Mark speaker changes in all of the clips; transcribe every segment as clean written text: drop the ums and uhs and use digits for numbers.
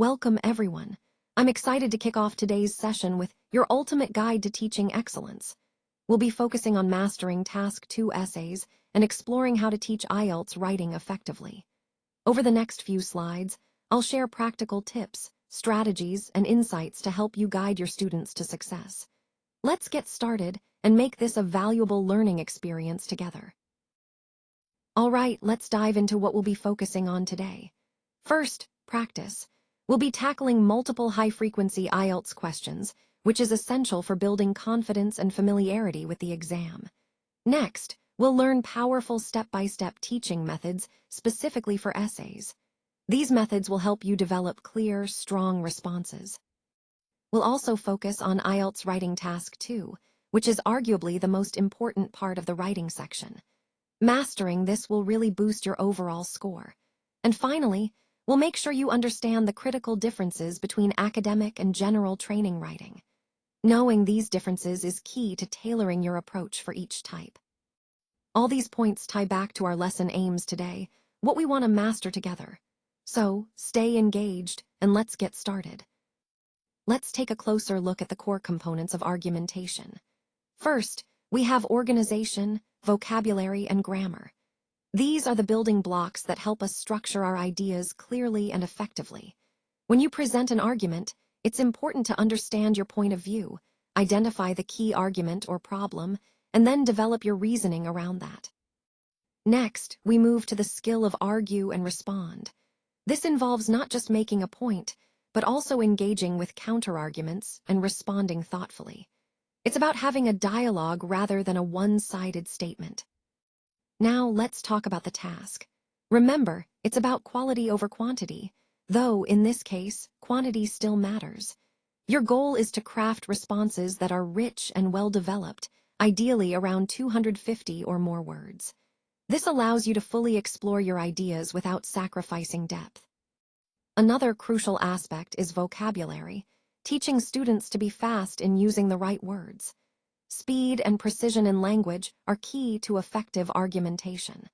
Speaker 1: Welcome everyone. I'm excited to kick off today's session with your ultimate guide to teaching excellence. We'll be focusing on mastering Task 2 essays and exploring how to teach IELTS writing effectively. Over the next few slides, I'll share practical tips, strategies, and insights to help you guide your students to success. Let's get started and make this a valuable learning experience together. All right, let's dive into what we'll be focusing on today. First, practice. We'll be tackling multiple high-frequency IELTS questions, which is essential for building confidence and familiarity with the exam. Next, we'll learn powerful step-by-step teaching methods specifically for essays. These methods will help you develop clear, strong responses. We'll also focus on IELTS Writing Task 2, which is arguably the most important part of the writing section. Mastering this will really boost your overall score. And finally, we'll make sure you understand the critical differences between academic and general training writing. Knowing these differences is key to tailoring your approach for each type. All these points tie back to our lesson aims today, what we want to master together. So, stay engaged and let's get started. Let's take a closer look at the core components of argumentation. First, we have organization, vocabulary, and grammar. These are the building blocks that help us structure our ideas clearly and effectively. When you present an argument, it's important to understand your point of view, identify the key argument or problem, and then develop your reasoning around that. Next, we move to the skill of argue and respond. This involves not just making a point, but also engaging with counterarguments and responding thoughtfully. It's about having a dialogue rather than a one-sided statement. Now let's talk about the task. Remember, it's about quality over quantity, though in this case, quantity still matters. Your goal is to craft responses that are rich and well-developed, ideally around 250 or more words. This allows you to fully explore your ideas without sacrificing depth. Another crucial aspect is vocabulary, teaching students to be fast in using the right words. Speed and precision in language are key to effective argumentation.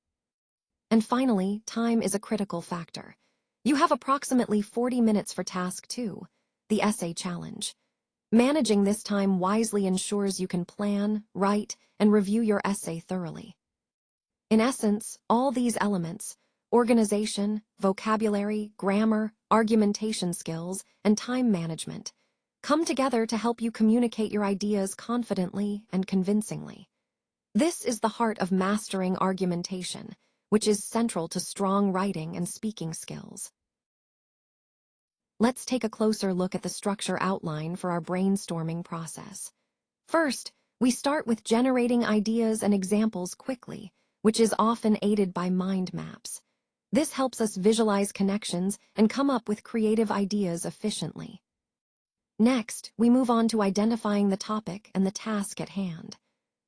Speaker 1: And finally, time is a critical factor. You have approximately 40 minutes for Task 2, the essay challenge. Managing this time wisely ensures you can plan, write, and review your essay thoroughly. In essence, all these elements, organization, vocabulary, grammar, argumentation skills, and time management, come together to help you communicate your ideas confidently and convincingly. This is the heart of mastering argumentation, which is central to strong writing and speaking skills. Let's take a closer look at the structure outline for our brainstorming process. First, we start with generating ideas and examples quickly, which is often aided by mind maps. This helps us visualize connections and come up with creative ideas efficiently. Next, we move on to identifying the topic and the task at hand.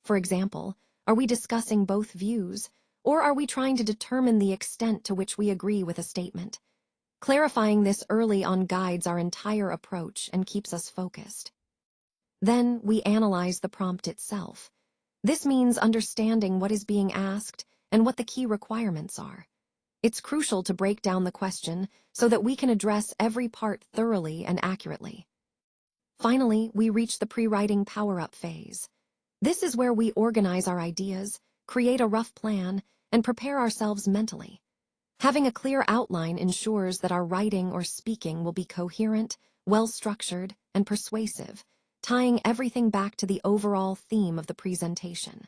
Speaker 1: For example, are we discussing both views, or are we trying to determine the extent to which we agree with a statement? Clarifying this early on guides our entire approach and keeps us focused. Then, we analyze the prompt itself. This means understanding what is being asked and what the key requirements are. It's crucial to break down the question so that we can address every part thoroughly and accurately. Finally, we reach the pre-writing power-up phase. This is where we organize our ideas, create a rough plan, and prepare ourselves mentally. Having a clear outline ensures that our writing or speaking will be coherent, well-structured, and persuasive, tying everything back to the overall theme of the presentation.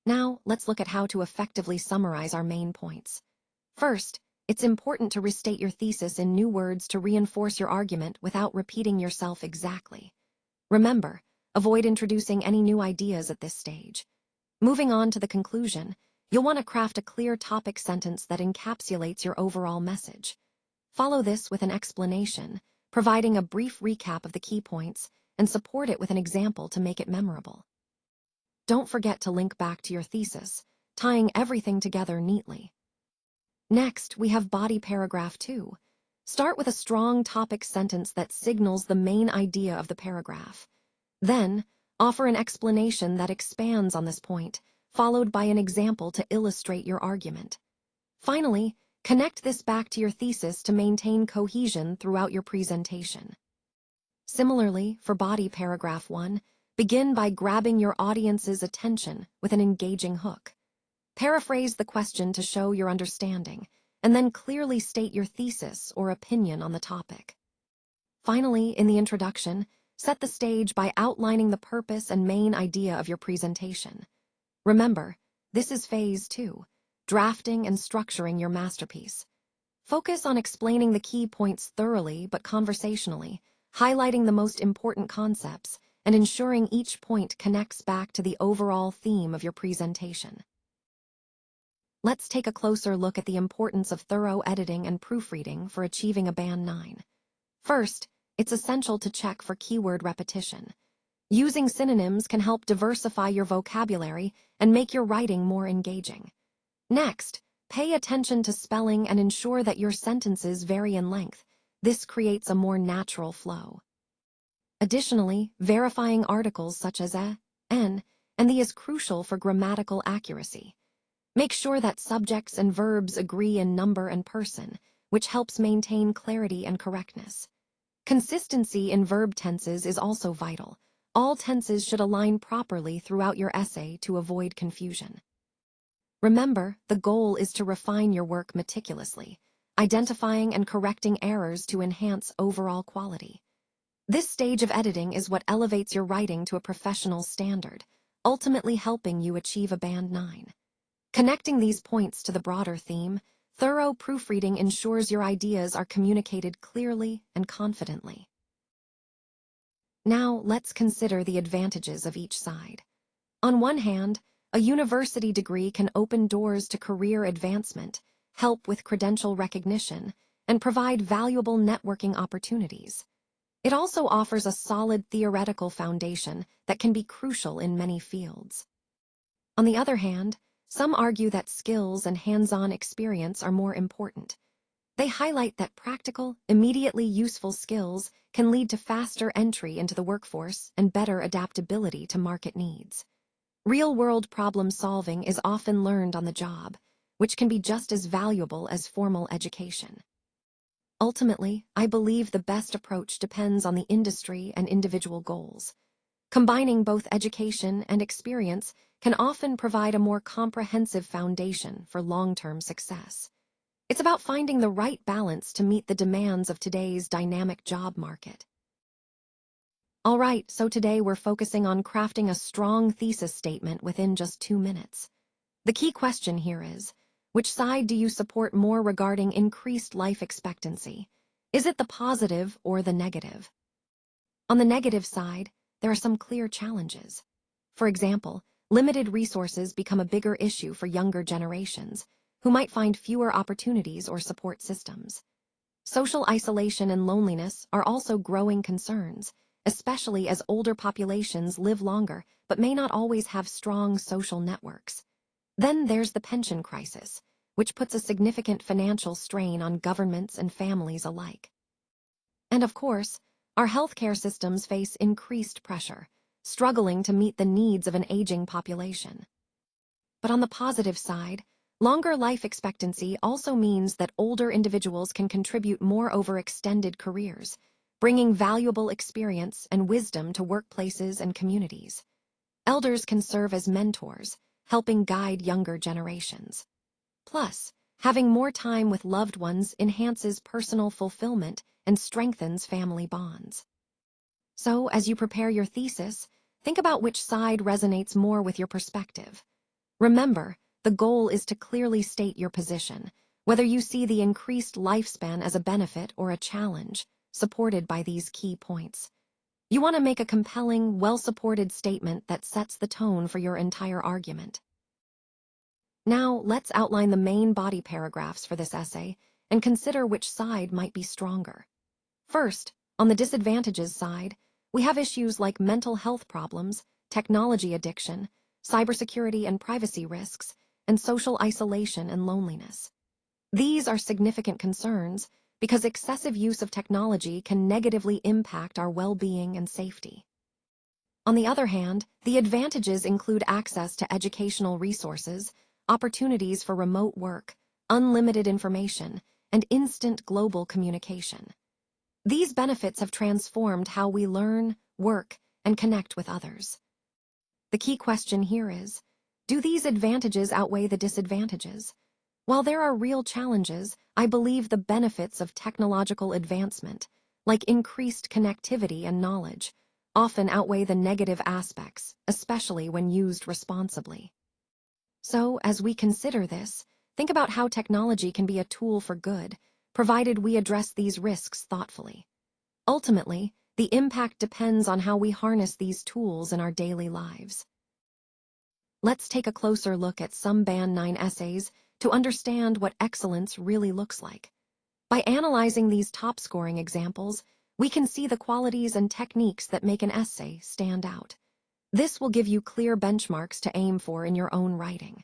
Speaker 1: Now, let's look at how to effectively summarize our main points. First, it's important to restate your thesis in new words to reinforce your argument without repeating yourself exactly. Remember, avoid introducing any new ideas at this stage. Moving on to the conclusion, you'll want to craft a clear topic sentence that encapsulates your overall message. Follow this with an explanation, providing a brief recap of the key points, and support it with an example to make it memorable. Don't forget to link back to your thesis, tying everything together neatly. Next, we have body paragraph 2. Start with a strong topic sentence that signals the main idea of the paragraph. Then, offer an explanation that expands on this point, followed by an example to illustrate your argument. Finally, Connect this back to your thesis to maintain cohesion throughout your presentation. Similarly, for body paragraph 1, begin by grabbing your audience's attention with an engaging hook. Paraphrase the question to show your understanding, and then clearly state your thesis or opinion on the topic. Finally, in the introduction, set the stage by outlining the purpose and main idea of your presentation. Remember, this is phase 2, drafting and structuring your masterpiece. Focus on explaining the key points thoroughly but conversationally, highlighting the most important concepts, and ensuring each point connects back to the overall theme of your presentation. Let's take a closer look at the importance of thorough editing and proofreading for achieving a Band 9. First, it's essential to check for keyword repetition. Using synonyms can help diversify your vocabulary and make your writing more engaging. Next, pay attention to spelling and ensure that your sentences vary in length. This creates a more natural flow. Additionally, verifying articles such as a, n, and the is crucial for grammatical accuracy. Make sure that subjects and verbs agree in number and person, which helps maintain clarity and correctness. Consistency in verb tenses is also vital. All tenses should align properly throughout your essay to avoid confusion. Remember, the goal is to refine your work meticulously, identifying and correcting errors to enhance overall quality. This stage of editing is what elevates your writing to a professional standard, ultimately helping you achieve a Band 9. Connecting these points to the broader theme, thorough proofreading ensures your ideas are communicated clearly and confidently. Now, let's consider the advantages of each side. On one hand, a university degree can open doors to career advancement, help with credential recognition, and provide valuable networking opportunities. It also offers a solid theoretical foundation that can be crucial in many fields. On the other hand, some argue that skills and hands-on experience are more important. They highlight that practical, immediately useful skills can lead to faster entry into the workforce and better adaptability to market needs. Real-world problem solving is often learned on the job, which can be just as valuable as formal education. Ultimately, I believe the best approach depends on the industry and individual goals. Combining both education and experience can often provide a more comprehensive foundation for long-term success. It's about finding the right balance to meet the demands of today's dynamic job market. All right, so today we're focusing on crafting a strong thesis statement within just 2 minutes. The key question here is, which side do you support more regarding increased life expectancy? Is it the positive or the negative? On the negative side, there are some clear challenges. For example, limited resources become a bigger issue for younger generations, who might find fewer opportunities or support systems. Social isolation and loneliness are also growing concerns, especially as older populations live longer but may not always have strong social networks. Then there's the pension crisis, which puts a significant financial strain on governments and families alike. And of course, our healthcare systems face increased pressure, struggling to meet the needs of an aging population. But on the positive side, longer life expectancy also means that older individuals can contribute more over extended careers, bringing valuable experience and wisdom to workplaces and communities. Elders can serve as mentors, helping guide younger generations. Plus, having more time with loved ones enhances personal fulfillment and strengthens family bonds. So, as you prepare your thesis, think about which side resonates more with your perspective. Remember, the goal is to clearly state your position, whether you see the increased lifespan as a benefit or a challenge, supported by these key points. You want to make a compelling, well-supported statement that sets the tone for your entire argument. Now, let's outline the main body paragraphs for this essay and consider which side might be stronger. First, on the disadvantages side, we have issues like mental health problems, technology addiction, cybersecurity and privacy risks, and social isolation and loneliness. These are significant concerns because excessive use of technology can negatively impact our well-being and safety. On the other hand, the advantages include access to educational resources, opportunities for remote work, unlimited information, and instant global communication. These benefits have transformed how we learn, work, and connect with others. The key question here is, do these advantages outweigh the disadvantages? While there are real challenges, I believe the benefits of technological advancement, like increased connectivity and knowledge, often outweigh the negative aspects, especially when used responsibly. So, as we consider this, think about how technology can be a tool for good, provided we address these risks thoughtfully. Ultimately, the impact depends on how we harness these tools in our daily lives. Let's take a closer look at some Band 9 essays to understand what excellence really looks like. By analyzing these top-scoring examples, we can see the qualities and techniques that make an essay stand out. This will give you clear benchmarks to aim for in your own writing.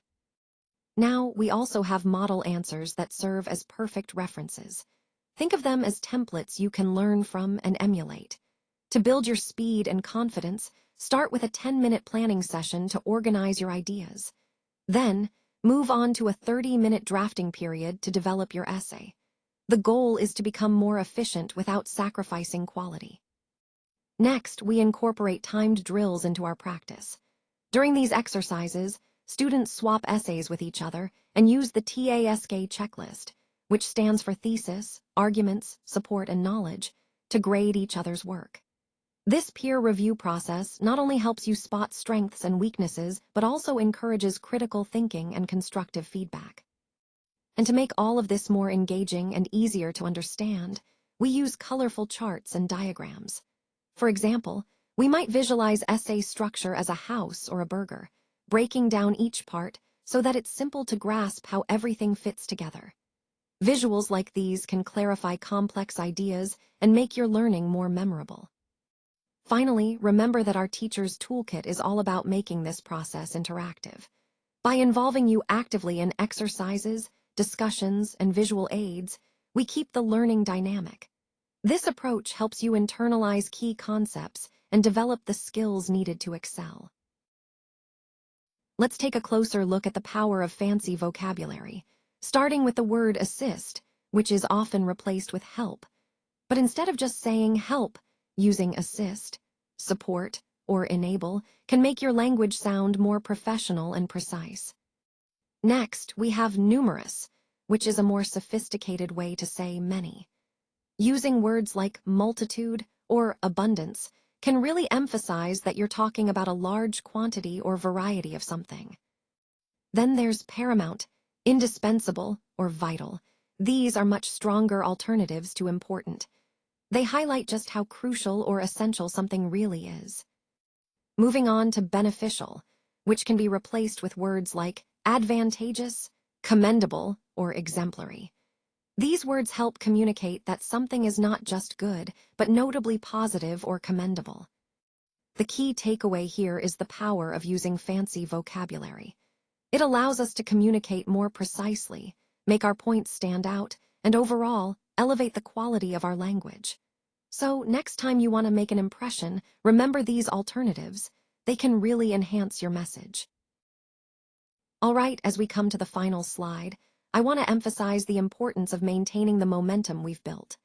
Speaker 1: Now, we also have model answers that serve as perfect references. Think of them as templates you can learn from and emulate. To build your speed and confidence, start with a 10-minute planning session to organize your ideas. Then, move on to a 30-minute drafting period to develop your essay. The goal is to become more efficient without sacrificing quality. Next, we incorporate timed drills into our practice. During these exercises, students swap essays with each other and use the TASK checklist, which stands for thesis, arguments, support, and knowledge, to grade each other's work. This peer review process not only helps you spot strengths and weaknesses, but also encourages critical thinking and constructive feedback. And to make all of this more engaging and easier to understand, we use colorful charts and diagrams. For example, we might visualize essay structure as a house or a burger, breaking down each part so that it's simple to grasp how everything fits together. Visuals like these can clarify complex ideas and make your learning more memorable. Finally, remember that our teacher's toolkit is all about making this process interactive. By involving you actively in exercises, discussions, and visual aids, we keep the learning dynamic. This approach helps you internalize key concepts and develop the skills needed to excel. Let's take a closer look at the power of fancy vocabulary, starting with the word assist, which is often replaced with help. But instead of just saying help, using assist, support, or enable can make your language sound more professional and precise. Next, we have numerous, which is a more sophisticated way to say many. Using words like multitude or abundance can really emphasize that you're talking about a large quantity or variety of something. Then there's paramount, indispensable, or vital. These are much stronger alternatives to important. They highlight just how crucial or essential something really is. Moving on to beneficial, which can be replaced with words like advantageous, commendable, or exemplary. These words help communicate that something is not just good, but notably positive or commendable. The key takeaway here is the power of using fancy vocabulary. It allows us to communicate more precisely, make our points stand out, and overall, elevate the quality of our language. So, next time you want to make an impression, remember these alternatives. They can really enhance your message. All right, as we come to the final slide, I want to emphasize the importance of maintaining the momentum we've built.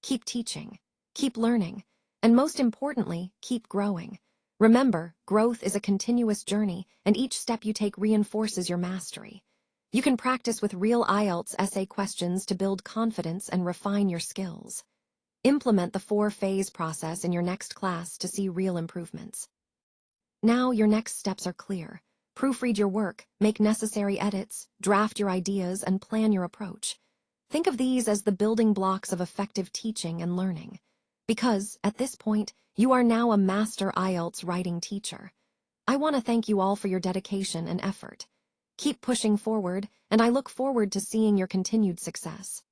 Speaker 1: Keep teaching, keep learning, and most importantly, keep growing. Remember, growth is a continuous journey, and each step you take reinforces your mastery. You can practice with real IELTS essay questions to build confidence and refine your skills. Implement the 4-phase process in your next class to see real improvements. Now your next steps are clear. Proofread your work, make necessary edits, draft your ideas, and plan your approach. Think of these as the building blocks of effective teaching and learning. Because, at this point, you are now a master IELTS writing teacher. I want to thank you all for your dedication and effort. Keep pushing forward, and I look forward to seeing your continued success.